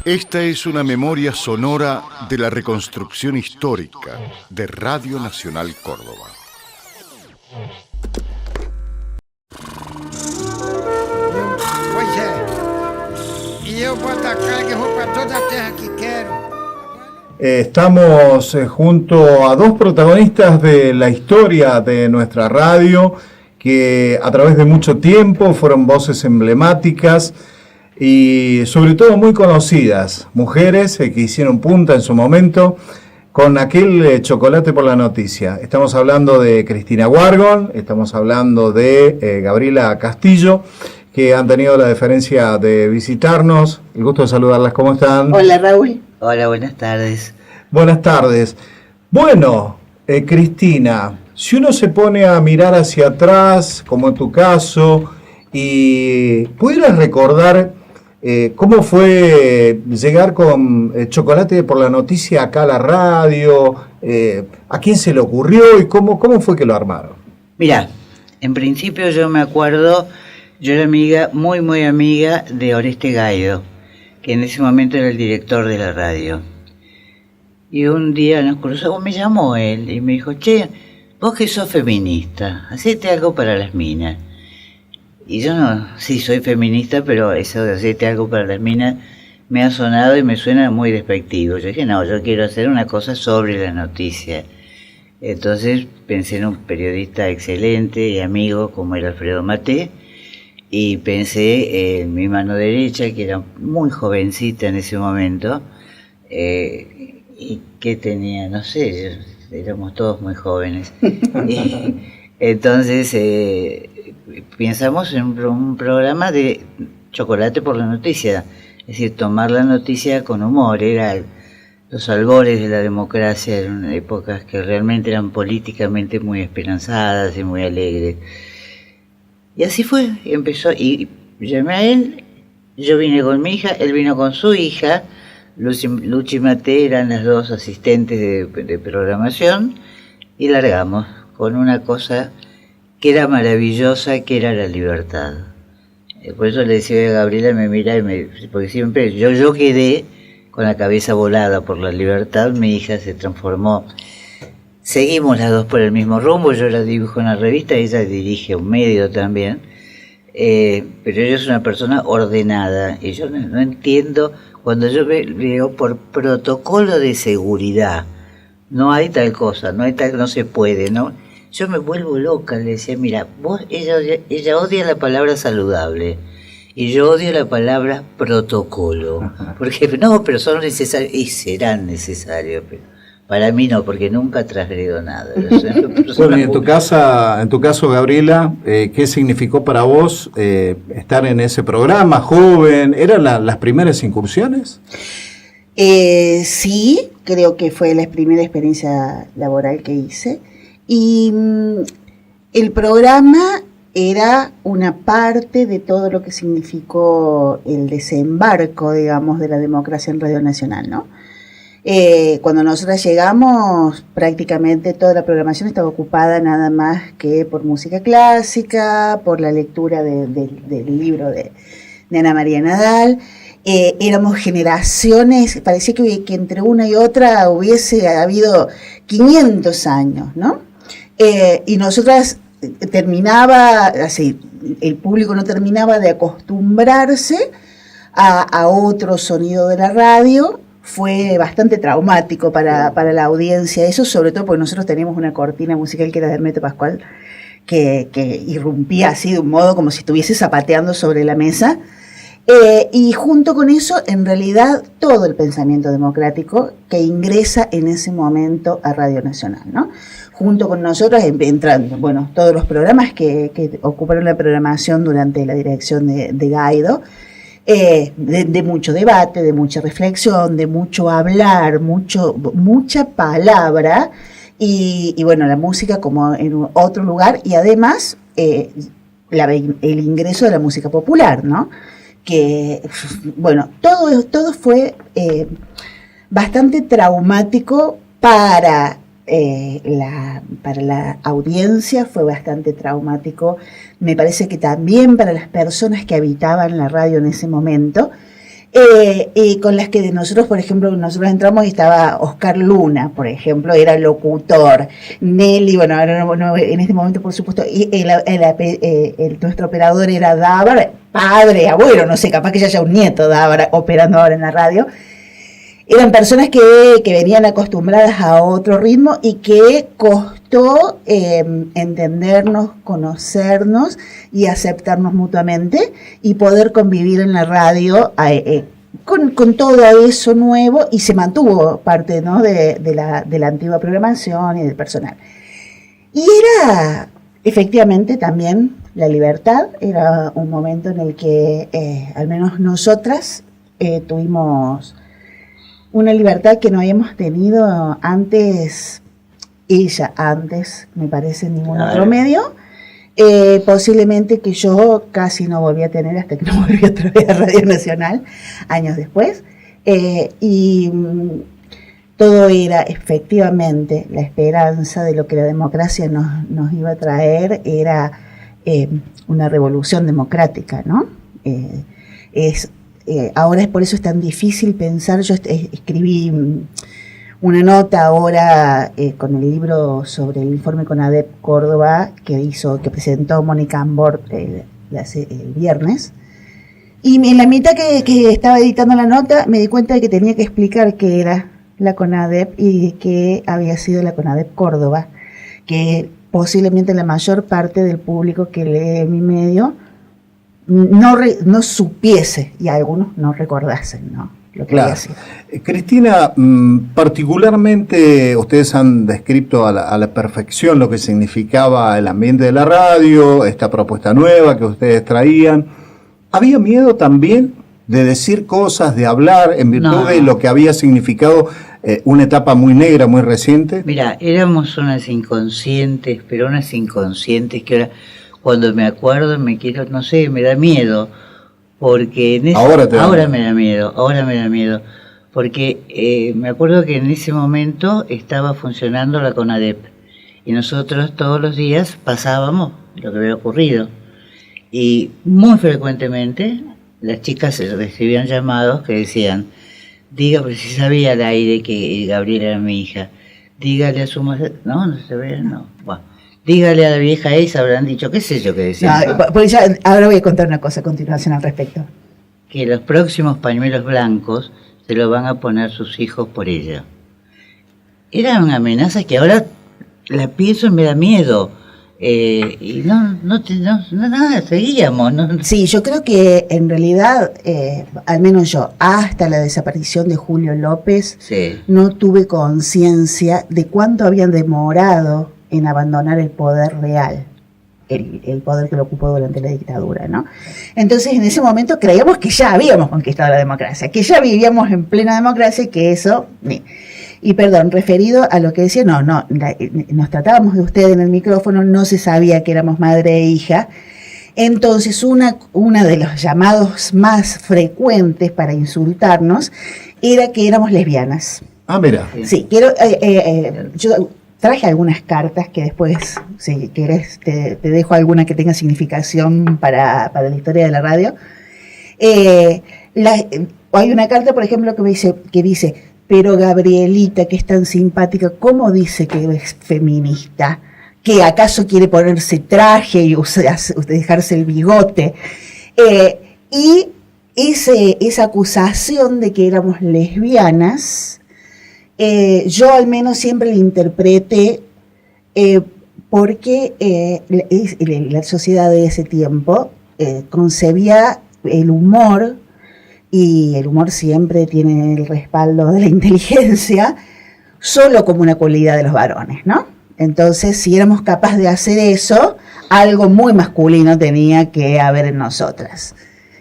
Esta es una memoria sonora de la reconstrucción histórica de Radio Nacional Córdoba. Pois é. E eu boto a carga e vou para toda a terra que quero. Estamos junto a dos protagonistas de la historia de nuestra radio que a través de mucho tiempo fueron voces emblemáticas y sobre todo muy conocidas, mujeres que hicieron punta en su momento con aquel chocolate por la noticia. Estamos hablando de Cristina Wargon, estamos hablando de Gabriela Castillo, que han tenido la deferencia de visitarnos. El gusto de saludarlas. ¿Cómo están? Hola, Raúl. Hola, buenas tardes. Buenas tardes. Bueno, Cristina, si uno se pone a mirar hacia atrás, como en tu caso, y pudieras recordar cómo fue llegar con chocolate por la noticia acá a la radio, a quién se le ocurrió y cómo fue que lo armaron. Mirá, en principio yo me acuerdo, yo era amiga, muy amiga de Oreste Gaido, que en ese momento era el director de la radio. Y un día nos cruzamos, me llamó él y me dijo, che, vos que sos feminista, hacete algo para las minas. Y yo no, sí soy feminista, pero eso de hacerte algo para las minas me ha sonado y me suena muy despectivo. Yo dije, no, yo quiero hacer una cosa sobre la noticia. Entonces pensé en un periodista excelente y amigo como era Alfredo Maté, y pensé en mi mano derecha, que era muy jovencita en ese momento, y que tenía, no sé, éramos todos muy jóvenes. Y entonces pensamos en un programa de chocolate por la noticia, es decir, tomar la noticia con humor. Era los albores de la democracia, eran épocas que realmente eran políticamente muy esperanzadas y muy alegres. Y así fue, empezó, y llamé a él, yo vine con mi hija, él vino con su hija, Luchi y Mate eran las dos asistentes de programación, y largamos con una cosa que era maravillosa, que era la libertad. Por eso le decía a Gabriela, me mira, porque siempre yo quedé con la cabeza volada por la libertad, mi hija se transformó. Seguimos las dos por el mismo rumbo, yo la dibujo en la revista, ella dirige un medio también, pero ella es una persona ordenada, y yo no entiendo, cuando yo veo por protocolo de seguridad, no hay tal cosa, no se puede, ¿no? Yo me vuelvo loca, le decía, mira, ella odia la palabra saludable, y yo odio la palabra protocolo, porque no, pero son necesarios, y serán necesarios, pero para mí no, porque nunca transgredo nada. Bueno, y en tu caso, Gabriela, ¿qué significó para vos estar en ese programa, joven? ¿Eran las primeras incursiones? Sí, creo que fue la primera experiencia laboral que hice. Y el programa era una parte de todo lo que significó el desembarco, digamos, de la democracia en Radio Nacional, ¿no? Cuando nosotras llegamos, prácticamente toda la programación estaba ocupada nada más que por música clásica, por la lectura del libro de Ana María Nadal. Éramos generaciones, parecía que entre una y otra hubiese habido 500 años, ¿no? Y nosotras terminaba, así, el público no terminaba de acostumbrarse a otro sonido de la radio. Fue bastante traumático para la audiencia eso, sobre todo porque nosotros teníamos una cortina musical que era de Hermeto Pascual, que irrumpía así de un modo como si estuviese zapateando sobre la mesa, y junto con eso, en realidad, todo el pensamiento democrático que ingresa en ese momento a Radio Nacional, ¿no? Junto con nosotros entrando, bueno, todos los programas que ocuparon la programación durante la dirección de Gaido, de mucho debate, de mucha reflexión, de mucho hablar, mucha palabra, y bueno, la música como en otro lugar, y además el ingreso de la música popular, ¿no? Que, bueno, todo fue bastante traumático para la audiencia, fue bastante traumático, me parece que también para las personas que habitaban la radio en ese momento, Y con las que nosotros, por ejemplo, nosotros entramos y estaba Oscar Luna, por ejemplo, era locutor. Nelly, bueno, ahora no, en este momento, por supuesto, y nuestro operador era Dávar, padre, abuelo, no sé, capaz que ya haya un nieto Dávar operando ahora en la radio. Eran personas que venían acostumbradas a otro ritmo y que costó entendernos, conocernos y aceptarnos mutuamente y poder convivir en la radio con todo eso nuevo, y se mantuvo parte, ¿no?, de la antigua programación y del personal. Y era efectivamente también la libertad, era un momento en el que al menos nosotras tuvimos una libertad que no habíamos tenido antes, me parece, en ningún otro medio. Posiblemente que yo casi no volví a tener hasta que no volví otra vez a Radio Nacional, años después. Y todo era efectivamente la esperanza de lo que la democracia nos iba a traer, era una revolución democrática, ¿no? Ahora por eso es tan difícil pensar. Yo escribí una nota ahora con el libro sobre el informe CONADEP Córdoba que presentó Mónica Ambort el viernes, y en la mitad que estaba editando la nota me di cuenta de que tenía que explicar qué era la CONADEP y qué había sido la CONADEP Córdoba, que posiblemente la mayor parte del público que lee mi medio no supiese, y algunos no recordasen, ¿no?, lo que había sido. Cristina, particularmente ustedes han descrito a la perfección lo que significaba el ambiente de la radio, esta propuesta nueva que ustedes traían. ¿Había miedo también de decir cosas, de hablar, en virtud de lo que había significado una etapa muy negra, muy reciente? Mira, éramos unas inconscientes, pero unas inconscientes que ahora, cuando me acuerdo, me da miedo, porque ahora me da miedo, porque me acuerdo que en ese momento estaba funcionando la CONADEP, y nosotros todos los días pasábamos lo que había ocurrido, y muy frecuentemente las chicas recibían llamados que decían: pero si sabía al aire que Gabriela era mi hija, dígale a su madre, no se ve, no, bueno. Dígale a la vieja esa, habrán dicho, qué sé yo qué decían. Pues ahora voy a contar una cosa a continuación al respecto. Que los próximos pañuelos blancos se los van a poner sus hijos por ella. Eran amenazas que ahora la pienso y me da miedo. Y nada, seguíamos. ¿No? Sí, yo creo que en realidad, al menos yo, hasta la desaparición de Julio López, sí, no tuve conciencia de cuánto habían demorado en abandonar el poder real, el poder que lo ocupó durante la dictadura, ¿no? Entonces, en ese momento creíamos que ya habíamos conquistado la democracia, que ya vivíamos en plena democracia, y que eso... Y perdón, referido a lo que decía, nos tratábamos de usted en el micrófono, no se sabía que éramos madre e hija. Entonces, una de los llamados más frecuentes para insultarnos era que éramos lesbianas. Ah, mira. Sí, yo traje algunas cartas que después, si querés, te dejo alguna que tenga significación para la historia de la radio. Hay una carta, por ejemplo, que dice: pero Gabrielita, que es tan simpática, ¿cómo dice que es feminista? ¿Que acaso quiere ponerse traje y dejarse el bigote? Y esa acusación de que éramos lesbianas, yo al menos siempre la interpreté porque la sociedad de ese tiempo concebía el humor, y el humor siempre tiene el respaldo de la inteligencia, solo como una cualidad de los varones, ¿no? Entonces, si éramos capaces de hacer eso, algo muy masculino tenía que haber en nosotras.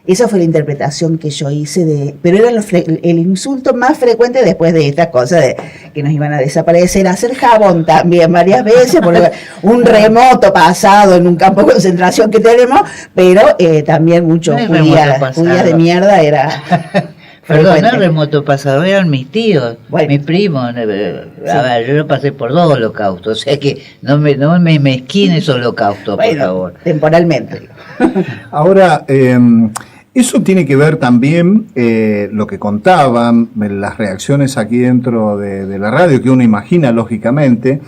Esa fue la interpretación que yo hice pero era el insulto más frecuente después de estas cosas de que nos iban a desaparecer, hacer jabón también varias veces, porque un remoto pasado en un campo de concentración que tenemos, pero también mucho judías de mierda era... Perdón, no remoto pasado, eran mis tíos, mis primos. A ver, yo no pasé por 2 holocaustos, o sea que no me mezquines holocausto, por favor. Temporalmente. Ahora, Eso tiene que ver también, lo que contaban, las reacciones aquí dentro de la radio, que uno imagina lógicamente,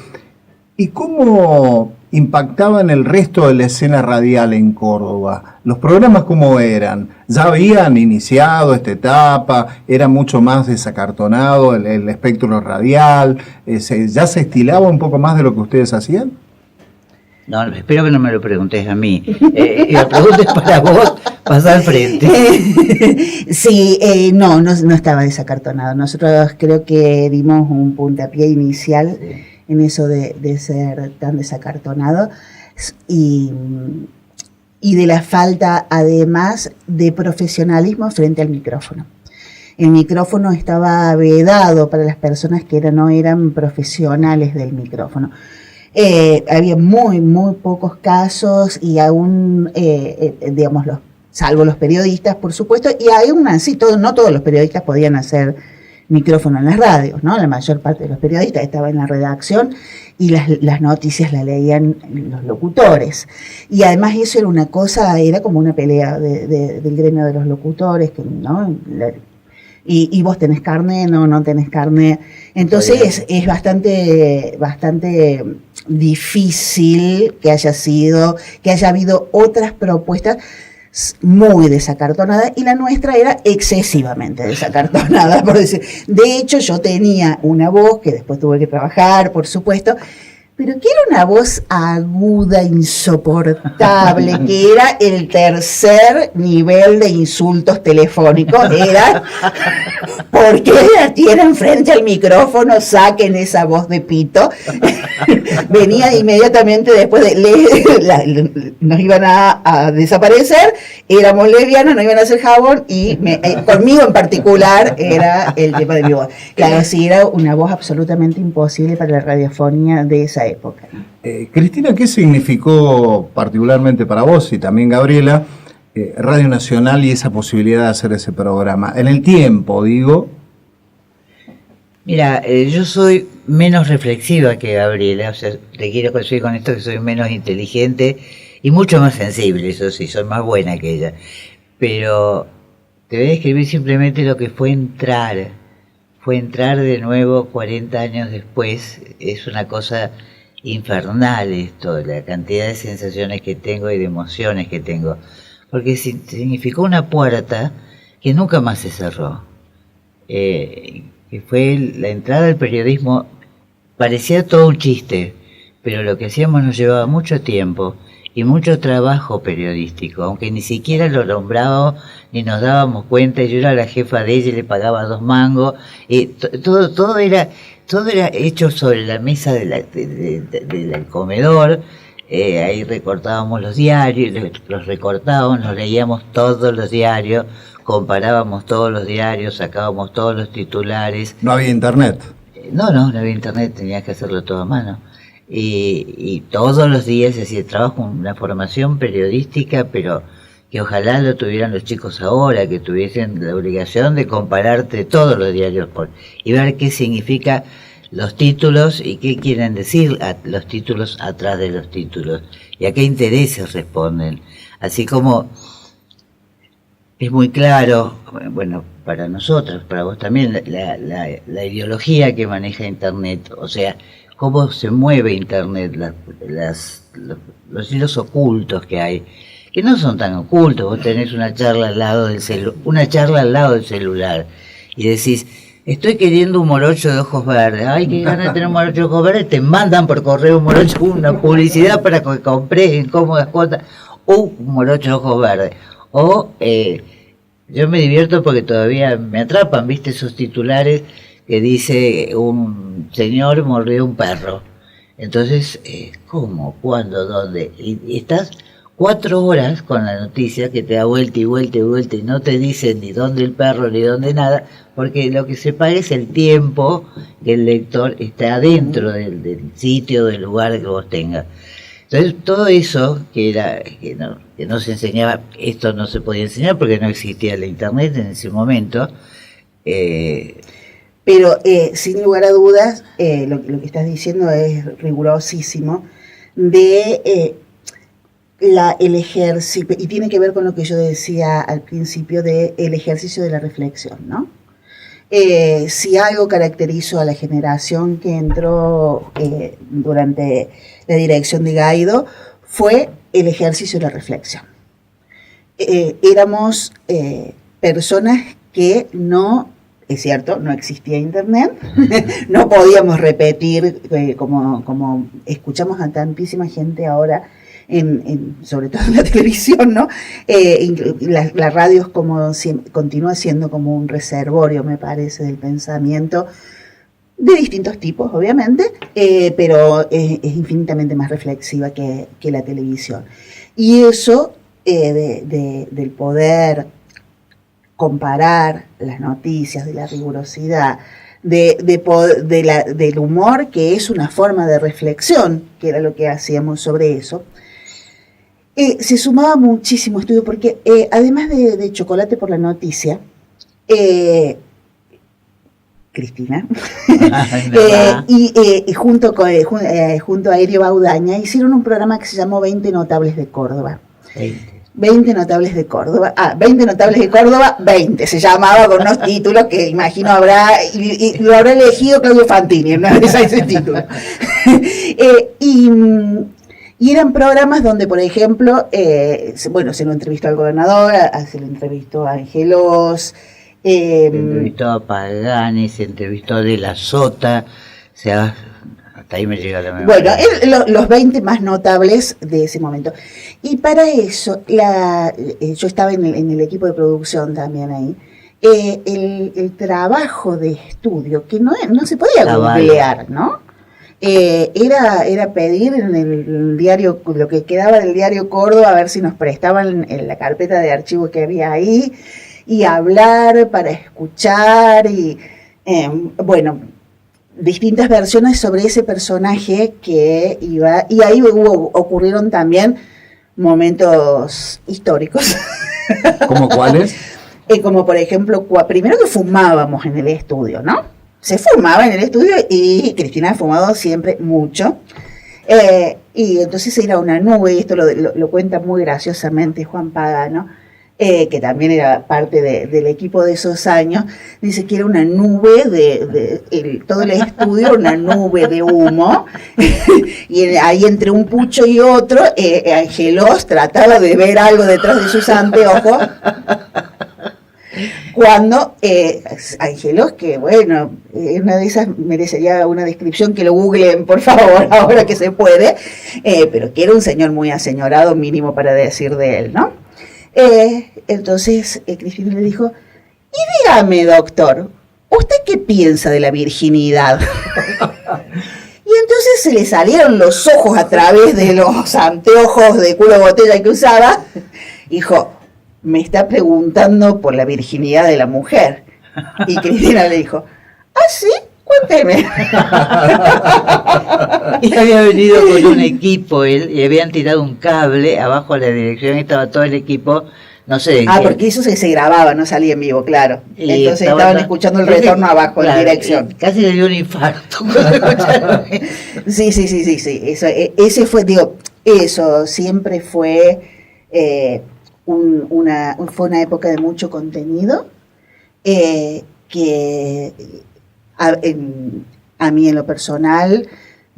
y cómo impactaban el resto de la escena radial en Córdoba. ¿Los programas cómo eran? ¿Ya habían iniciado esta etapa? ¿Era mucho más desacartonado el espectro radial? ¿Ya se estilaba un poco más de lo que ustedes hacían? No, espero que no me lo preguntes a mí. Y lo preguntes para vos, pasa al frente. Sí, no estaba desacartonado. Nosotros creo que dimos un puntapié inicial en eso de ser tan desacartonado y de la falta, además, de profesionalismo frente al micrófono. El micrófono estaba vedado para las personas que no eran profesionales del micrófono. Había muy pocos casos y aún, digamos, salvo los periodistas, por supuesto, y aún así, no todos los periodistas podían hacer micrófono en las radios, ¿no? La mayor parte de los periodistas estaba en la redacción y las noticias las leían los locutores. Y además eso era una cosa, era como una pelea del gremio de los locutores, que, ¿no? Y vos tenés carné, no tenés carné. Entonces es bastante difícil que haya habido otras propuestas muy desacartonadas, y la nuestra era excesivamente desacartonada, por decir. De hecho, yo tenía una voz que después tuve que trabajar, por supuesto, pero que era una voz aguda, insoportable, que era el tercer nivel de insultos telefónicos. Era, ¿por qué la tienen frente al micrófono? Saquen esa voz de pito. Venía inmediatamente después nos iban a desaparecer, éramos lesbianas, nos iban a hacer jabón, y conmigo en particular era el tema de mi voz. Claro, sí, era una voz absolutamente imposible para la radiofonía de esa época. Cristina, ¿qué significó particularmente para vos y también Gabriela Radio Nacional y esa posibilidad de hacer ese programa? En el tiempo, digo. Mira, yo soy menos reflexiva que Gabriela, o sea, te quiero decir con esto que soy menos inteligente y mucho más sensible, eso sí, soy más buena que ella. Pero te voy a describir simplemente lo que fue entrar de nuevo 40 años después. Es una cosa infernal esto, la cantidad de sensaciones que tengo y de emociones que tengo, porque significó una puerta que nunca más se cerró, que fue la entrada al periodismo. Parecía todo un chiste, pero lo que hacíamos nos llevaba mucho tiempo y mucho trabajo periodístico, aunque ni siquiera lo nombrábamos ni nos dábamos cuenta. Yo era la jefa de ella y le pagaba 2 mangos, y todo era hecho sobre la mesa del comedor. Ahí recortábamos los diarios, los recortábamos, nos leíamos todos los diarios, comparábamos todos los diarios, sacábamos todos los titulares. ¿No había internet? No había internet, tenías que hacerlo todo a mano. Y todos los días hacía trabajo, una formación periodística, pero que ojalá lo tuvieran los chicos ahora, que tuviesen la obligación de compararte todos los diarios y ver qué significa los títulos y qué quieren decir los títulos atrás de los títulos y a qué intereses responden. Así como es muy claro, bueno, para nosotros, para vos también, la ideología que maneja Internet, o sea, cómo se mueve Internet, los hilos ocultos que hay, que no son tan ocultos. Vos tenés una charla al lado del celular y decís, estoy queriendo un morocho de ojos verdes. Ay, qué ganas de tener un morocho de ojos verdes. Te mandan por correo un morocho, una publicidad para que compres en cómodas cuotas un morocho de ojos verdes. O yo me divierto porque todavía me atrapan, ¿viste? Esos titulares que dice un señor mordió un perro. Entonces, ¿cómo? ¿Cuándo? ¿Dónde? Y estás 4 horas con la noticia que te da vuelta y vuelta y vuelta y no te dicen ni dónde el perro ni dónde nada, porque lo que se paga es el tiempo que el lector está adentro del sitio, del lugar que vos tengas. Entonces, todo eso que no se enseñaba, esto no se podía enseñar porque no existía la internet en ese momento. Pero sin lugar a dudas, lo que estás diciendo es rigurosísimo, de el ejercicio, y tiene que ver con lo que yo decía al principio del ejercicio de la reflexión, ¿no? Si algo caracterizó a la generación que entró durante la dirección de Gaido fue el ejercicio de la reflexión. Éramos personas que no, es cierto, no existía internet, no podíamos repetir como escuchamos a tantísima gente ahora, sobre todo en la televisión, ¿no? La radio continúa siendo como un reservorio, me parece, del pensamiento de distintos tipos, obviamente, pero es infinitamente más reflexiva que la televisión. Y eso del poder comparar las noticias, de la rigurosidad, del humor, que es una forma de reflexión, que era lo que hacíamos sobre eso, se sumaba muchísimo estudio, porque además de Chocolate por la Noticia, Cristina, y junto a Erio Baudaña, hicieron un programa que se llamó 20 Notables de Córdoba. 20 Notables de Córdoba. 20 Notables de Córdoba, 20. Se llamaba con unos títulos que imagino y lo habrá elegido Claudio Fantini, ¿no? Ese título. Y eran programas donde, por ejemplo, se lo entrevistó al gobernador, se lo entrevistó a Angelos, se entrevistó a Pagani, se entrevistó a De la Sota, o sea, hasta ahí me llega la memoria. Bueno, los 20 más notables de ese momento. Y para eso, yo estaba en el equipo de producción también ahí, el trabajo de estudio, que no se podía googlear, ¿no? Era pedir en el diario, lo que quedaba del diario Córdoba, a ver si nos prestaban en la carpeta de archivos que había ahí, y hablar para escuchar, y distintas versiones sobre ese personaje que iba, y ahí ocurrieron también momentos históricos. ¿Cómo cuáles? Como por ejemplo, primero que fumábamos en el estudio, ¿no? Se fumaba en el estudio y Cristina ha fumado siempre mucho. Y entonces era una nube, y esto lo cuenta muy graciosamente Juan Pagano, que también era parte del equipo de esos años. Dice que era una nube todo el estudio, una nube de humo, y ahí entre un pucho y otro, Angelos trataba de ver algo detrás de sus anteojos, cuando Angelos, que bueno, una de esas merecería una descripción, que lo googleen por favor, ahora que se puede, pero que era un señor muy aseñorado, mínimo para decir de él, ¿no? Entonces Cristina le dijo: y dígame, doctor, ¿usted qué piensa de la virginidad? Y entonces se le salieron los ojos a través de los anteojos de culo botella que usaba. Dijo: me está preguntando por la virginidad de la mujer. Y Cristina le dijo: ¿ah, sí? Cuénteme. Y había venido con un equipo, y habían tirado un cable abajo a la dirección, estaba todo el equipo, no sé de qué. Porque eso se grababa, no salía en vivo, claro. Y entonces estaban escuchando el retorno abajo, claro, en la dirección. Casi le dio un infarto. Sí. Ese fue, eso siempre fue fue una época de mucho contenido, que a mí en lo personal,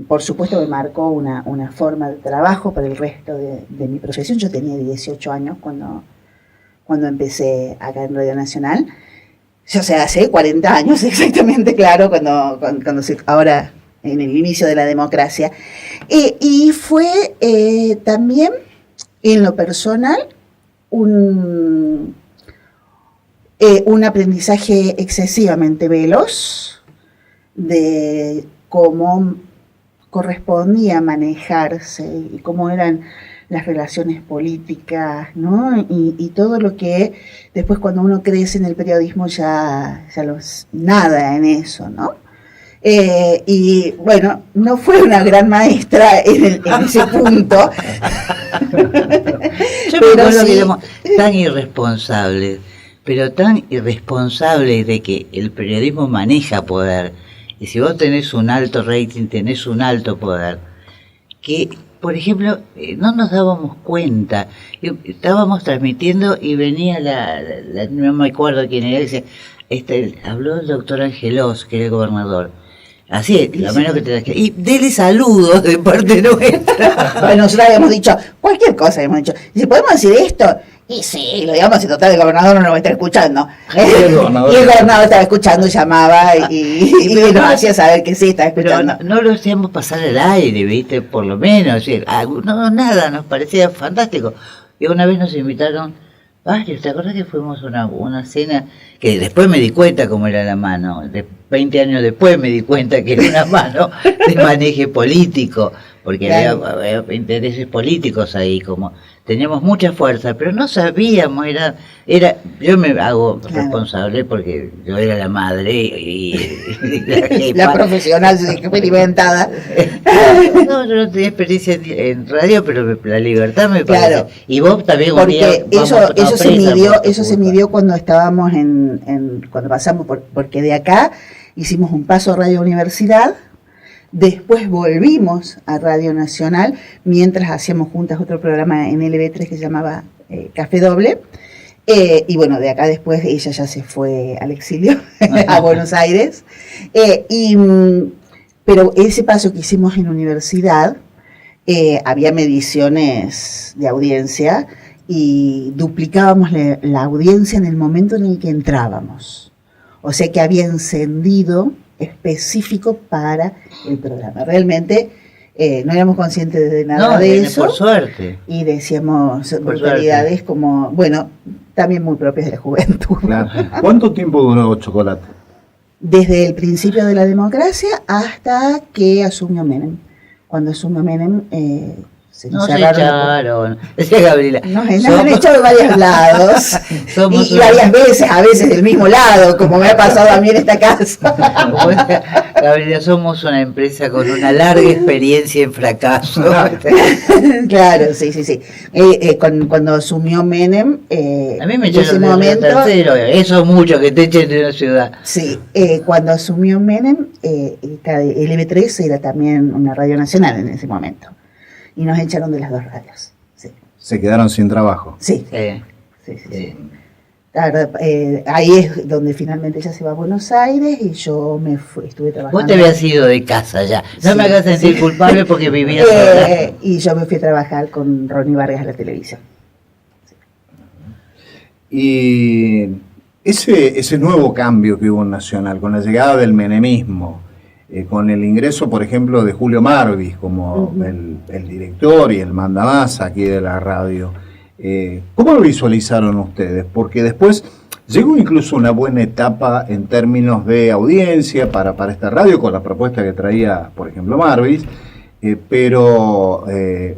por supuesto, me marcó una forma de trabajo para el resto de mi profesión. Yo tenía 18 años cuando empecé acá en Radio Nacional. O sea, hace 40 años exactamente, claro, cuando ahora en el inicio de la democracia. Y fue también, en lo personal, un aprendizaje excesivamente veloz de cómo correspondía manejarse y cómo eran las relaciones políticas, ¿no? Y todo lo que después, cuando uno crece en el periodismo, ya nada en eso, ¿no? Y bueno, no fue una gran maestra en ese punto. Yo me acuerdo que éramos tan irresponsables, pero tan irresponsables de que el periodismo maneja poder. Y si vos tenés un alto rating, tenés un alto poder. por ejemplo, no nos dábamos cuenta. Estábamos transmitiendo y venía no me acuerdo quién era, dice, habló el doctor Angelos, que era el gobernador. Así, lo menos que te y dele saludos de parte nuestra. Bueno, nosotros habíamos dicho cualquier cosa, habíamos dicho, si podemos decir esto, y sí, lo digamos, si total el gobernador no nos va a estar escuchando. Y el gobernador estaba escuchando, llamaba y nos hacía saber que sí, estaba escuchando. Pero no lo hacíamos pasar al aire, ¿viste? Por lo menos, ¿sí? No, nada, nos parecía fantástico. Y una vez nos invitaron varios, ¿te acuerdas que fuimos a una cena que después me di cuenta cómo era la mano? 20 años después me di cuenta que era una mano de manejo político, porque claro, había intereses políticos ahí, como teníamos mucha fuerza, pero no sabíamos, yo me hago responsable porque yo era la madre y la profesional experimentada. No, yo no tenía experiencia en radio, pero la libertad me parece. Claro, y vos también porque eso se midió cuando estábamos cuando pasamos porque de acá hicimos un paso a Radio Universidad. Después volvimos a Radio Nacional, mientras hacíamos juntas otro programa en LB3 que se llamaba Café Doble. Y bueno, de acá después ella ya se fue al exilio, a Buenos Aires. Pero ese paso que hicimos en universidad, había mediciones de audiencia y duplicábamos la audiencia en el momento en el que entrábamos. O sea que había encendido específico para el programa. Realmente no éramos conscientes de nada de eso. Por suerte. Y decíamos brutalidades como, bueno, también muy propias de la juventud. Claro. ¿Cuánto tiempo duró Chocolate? Desde el principio de la democracia hasta que asumió Menem. Cuando asumió Menem, se echaron. Decía Gabriela. Nos han echado de varios lados. y varias veces, a veces del mismo lado, como me ha pasado a mí en esta casa. Gabriela, somos una empresa con una larga experiencia en fracaso. Claro, sí. Cuando asumió Menem, a mí me echaron de tercero. Eso es mucho que te echen de una ciudad. Sí, cuando asumió Menem, LB3 era también una radio nacional en ese momento. Y nos echaron de las dos radios. Sí. Se quedaron sin trabajo. Sí. La verdad, ahí es donde finalmente ella se va a Buenos Aires y yo estuve trabajando. Vos te habías ido de casa ya. No me hagas sentir culpable porque vivías sola. Y yo me fui a trabajar con Ronnie Vargas a la televisión. Sí. Y ese nuevo cambio que hubo en Nacional, con la llegada del menemismo, con el ingreso, por ejemplo, de Julio Marvis como el director y el mandamás aquí de la radio, ¿cómo lo visualizaron ustedes? Porque después llegó incluso una buena etapa en términos de audiencia para esta radio, con la propuesta que traía, por ejemplo, Marvis, pero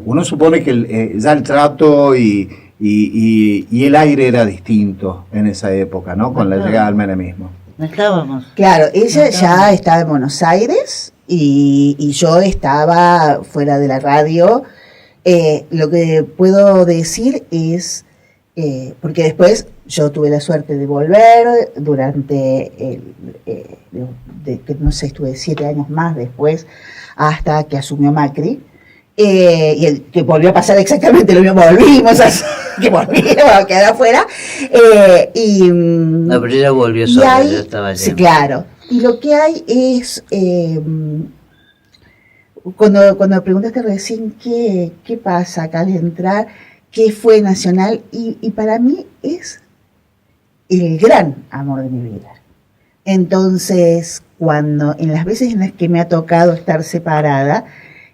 uno supone que ya el trato y el aire era distinto en esa época, ¿no? Con la llegada del menemismo. No estábamos. Claro, ella ya estaba en Buenos Aires y yo estaba fuera de la radio. Lo que puedo decir es, porque después yo tuve la suerte de volver durante, no sé, estuve 7 años más después, hasta que asumió Macri. Y que volvió a pasar exactamente lo mismo, volvimos a quedar afuera. No, pero ella volvió sola, yo estaba allí. Sí, claro. Y lo que hay es, cuando preguntaste recién qué pasa acá al entrar, qué fue Nacional, y para mí es el gran amor de mi vida. Entonces, en las veces en las que me ha tocado estar separada,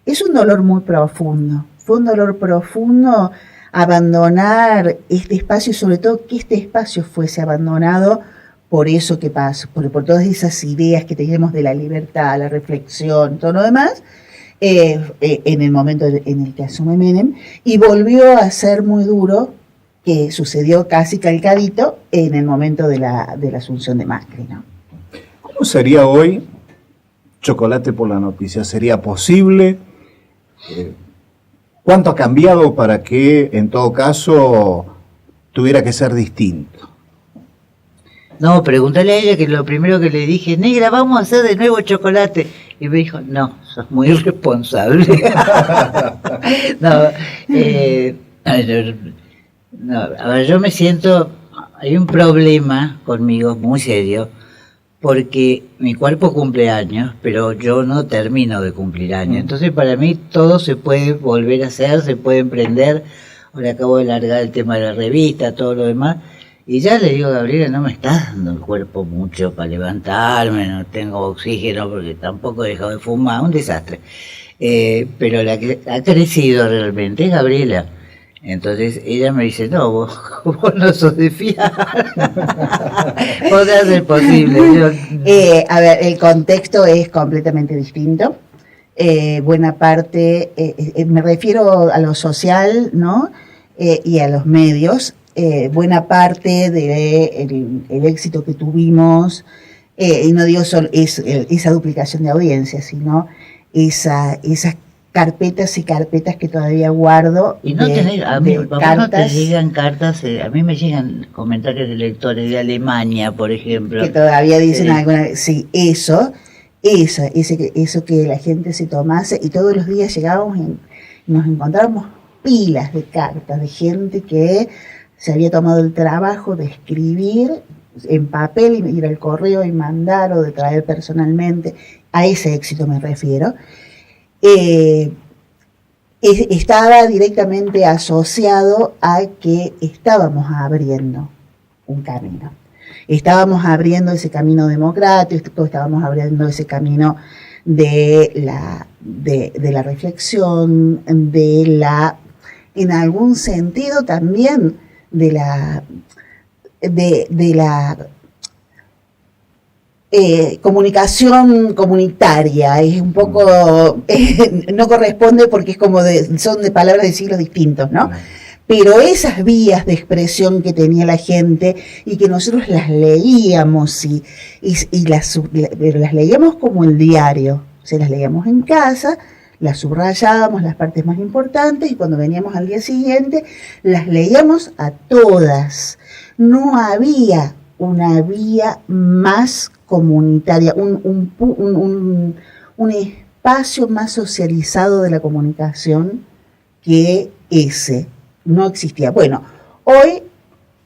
es un dolor muy profundo. Fue un dolor profundo abandonar este espacio y sobre todo que este espacio fuese abandonado por eso que pasó, por todas esas ideas que teníamos de la libertad, la reflexión, todo lo demás, en el momento en el que asume Menem, y volvió a ser muy duro, que sucedió casi calcadito en el momento de la asunción de Macri, ¿no? ¿Cómo sería hoy Chocolate por la Noticia? ¿Sería posible? ¿Cuánto ha cambiado para que, en todo caso, tuviera que ser distinto? No, pregúntale a ella, que lo primero que le dije, negra, vamos a hacer de nuevo Chocolate. Y me dijo, no, sos muy irresponsable. No, no, a ver, yo me siento, hay un problema conmigo muy serio, porque mi cuerpo cumple años, pero yo no termino de cumplir años. Entonces para mí todo se puede volver a hacer, se puede emprender. Ahora acabo de largar el tema de la revista, todo lo demás. Y ya le digo, Gabriela, no me está dando el cuerpo mucho para levantarme, no tengo oxígeno porque tampoco he dejado de fumar, un desastre. Pero la que ha crecido realmente es Gabriela. Entonces ella me dice, no, vos no sos de fiar. Podrá ser posible. A ver, el contexto es completamente distinto. Buena parte, me refiero a lo social, ¿no? Y a los medios. Buena parte del éxito que tuvimos, y no digo solo esa duplicación de audiencia, sino esas carpetas y carpetas que todavía guardo. Y no tenés, a mí, cartas. no te llegan cartas, a mí me llegan comentarios de lectores de Alemania, por ejemplo. Que todavía dicen alguna, sí, eso que la gente se tomase, y todos los días llegábamos y nos encontrábamos pilas de cartas de gente que se había tomado el trabajo de escribir en papel y ir al correo y mandar, o de traer personalmente. A ese éxito me refiero. Estaba directamente asociado a que estábamos abriendo un camino. Estábamos abriendo ese camino democrático, estábamos abriendo ese camino de la reflexión, en algún sentido también, de la comunicación comunitaria. Es un poco, no corresponde porque es como son de palabras de siglos distintos, ¿no? Pero esas vías de expresión que tenía la gente y que nosotros las leíamos pero las leíamos como el diario, o sea, las leíamos en casa, las subrayábamos las partes más importantes y cuando veníamos al día siguiente las leíamos a todas. No había una vía más comunitaria, un espacio más socializado de la comunicación que ese. No existía. Bueno, hoy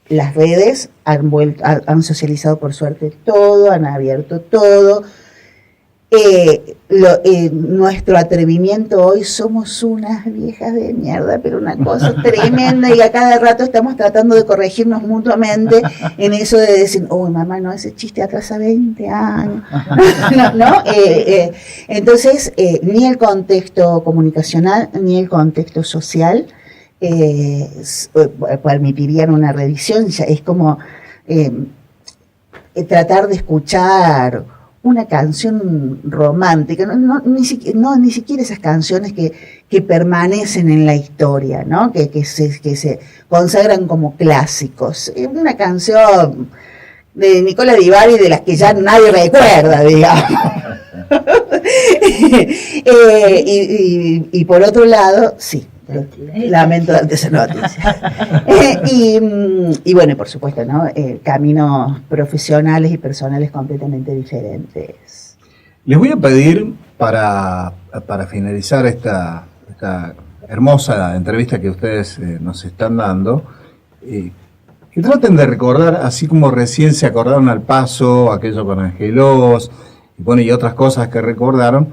las redes han socializado por suerte todo, han abierto todo. Nuestro atrevimiento hoy, somos unas viejas de mierda, pero una cosa tremenda, y a cada rato estamos tratando de corregirnos mutuamente en eso de decir, oh mamá, no, ese chiste atrasa 20 años. ¿No? Entonces, ni el contexto comunicacional, ni el contexto social permitirían una revisión. Es como tratar de escuchar una canción romántica, ni siquiera esas canciones que permanecen en la historia, ¿no? Que se consagran como clásicos. Una canción de Nicola Di Bari, de las que ya nadie recuerda, digamos. Y por otro lado, sí, lamento darte esa noticia. Y bueno, por supuesto, ¿no? Caminos profesionales y personales completamente diferentes. Les voy a pedir, para finalizar esta hermosa entrevista que ustedes nos están dando, que traten de recordar, así como recién se acordaron al paso, aquello con Angelos, y otras cosas que recordaron,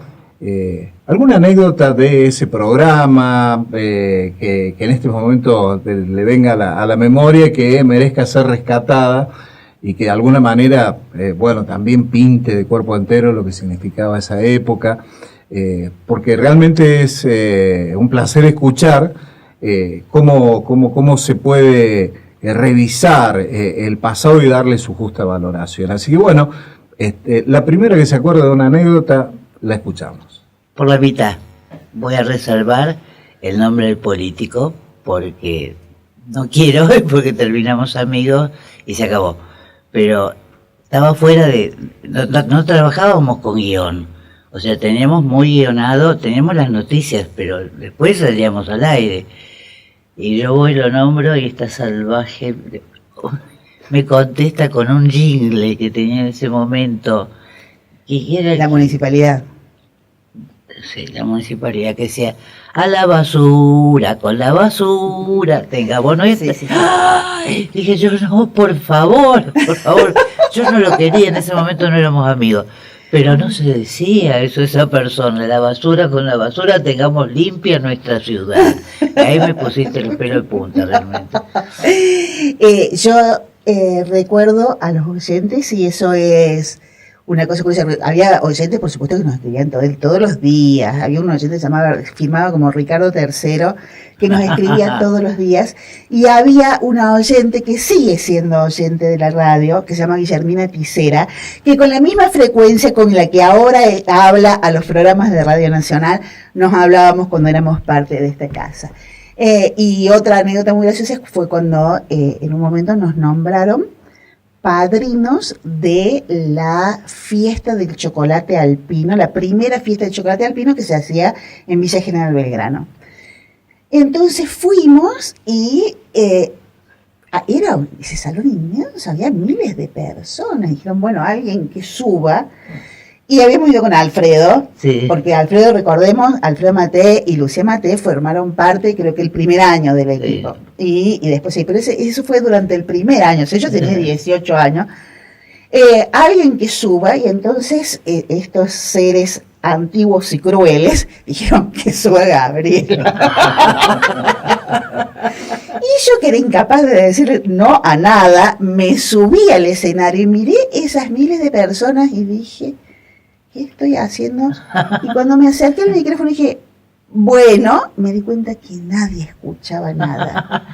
alguna anécdota de ese programa que en este momento le venga a la memoria, que merezca ser rescatada y que de alguna manera, también pinte de cuerpo entero lo que significaba esa época, porque realmente es un placer escuchar cómo se puede revisar el pasado y darle su justa valoración. Así que la primera que se acuerda de una anécdota, la escuchamos. Por la mitad. Voy a reservar el nombre del político porque no quiero, porque terminamos amigos y se acabó. Pero estaba fuera de... No trabajábamos con guión. O sea, teníamos muy guionado, teníamos las noticias, pero después salíamos al aire. Y yo voy, lo nombro, y esta salvaje me contesta con un jingle que tenía en ese momento. Que era la municipalidad. Sí, la municipalidad, que decía, a la basura, con la basura, tengamos nuestra. Sí. ¡Ay! Dije yo, no, por favor, yo no lo quería, en ese momento no éramos amigos. Pero no se decía eso a esa persona, la basura con la basura, tengamos limpia nuestra ciudad. Ahí me pusiste el pelo de punta realmente. Yo recuerdo a los oyentes, y eso es una cosa curiosa. Había oyentes, por supuesto, que nos escribían todos los días. Había un oyente firmado como Ricardo III, que nos escribía todos los días. Y había una oyente que sigue siendo oyente de la radio, que se llama Guillermina Tisera, que con la misma frecuencia con la que ahora habla a los programas de Radio Nacional, nos hablábamos cuando éramos parte de esta casa. Y otra anécdota muy graciosa fue cuando en un momento nos nombraron padrinos de la fiesta del chocolate alpino, la primera fiesta del chocolate alpino que se hacía en Villa General Belgrano. Entonces fuimos y era ese salón inmenso, había miles de personas. Dijeron, bueno, alguien que suba. Y habíamos ido con Alfredo, sí, porque Alfredo, recordemos, Alfredo Maté y Lucía Maté formaron parte, creo que el primer año del equipo. Sí. Y después sí, pero eso fue durante el primer año, o sea, yo tenía 18 años. Alguien que suba, y entonces estos seres antiguos y crueles dijeron que suba Gabriel. Y yo, que era incapaz de decirle no a nada, me subí al escenario y miré esas miles de personas y dije, ¿qué estoy haciendo? Y cuando me acerqué al micrófono dije, bueno, me di cuenta que nadie escuchaba nada.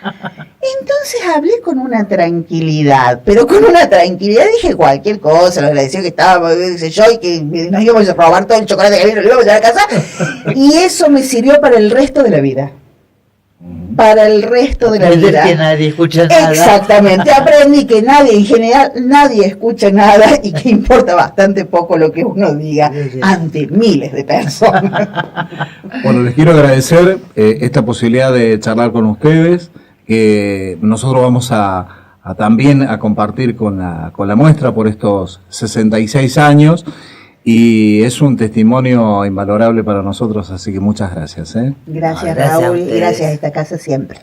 Entonces hablé con una tranquilidad, pero con una tranquilidad dije cualquier cosa, lo agradeció que estábamos, yo, y que nos íbamos a robar todo el chocolate que había, nos íbamos a llevar a casa, y eso me sirvió para el resto de la vida. Para el resto de la vida. Que nadie escucha nada. Exactamente, aprendí que nadie, en general, nadie escucha nada y que importa bastante poco lo que uno diga ante miles de personas. Bueno, les quiero agradecer esta posibilidad de charlar con ustedes, que nosotros vamos a también a compartir con la muestra por estos 66 años. Y es un testimonio invalorable para nosotros, así que muchas gracias. Gracias, Raúl, y gracias a esta casa siempre.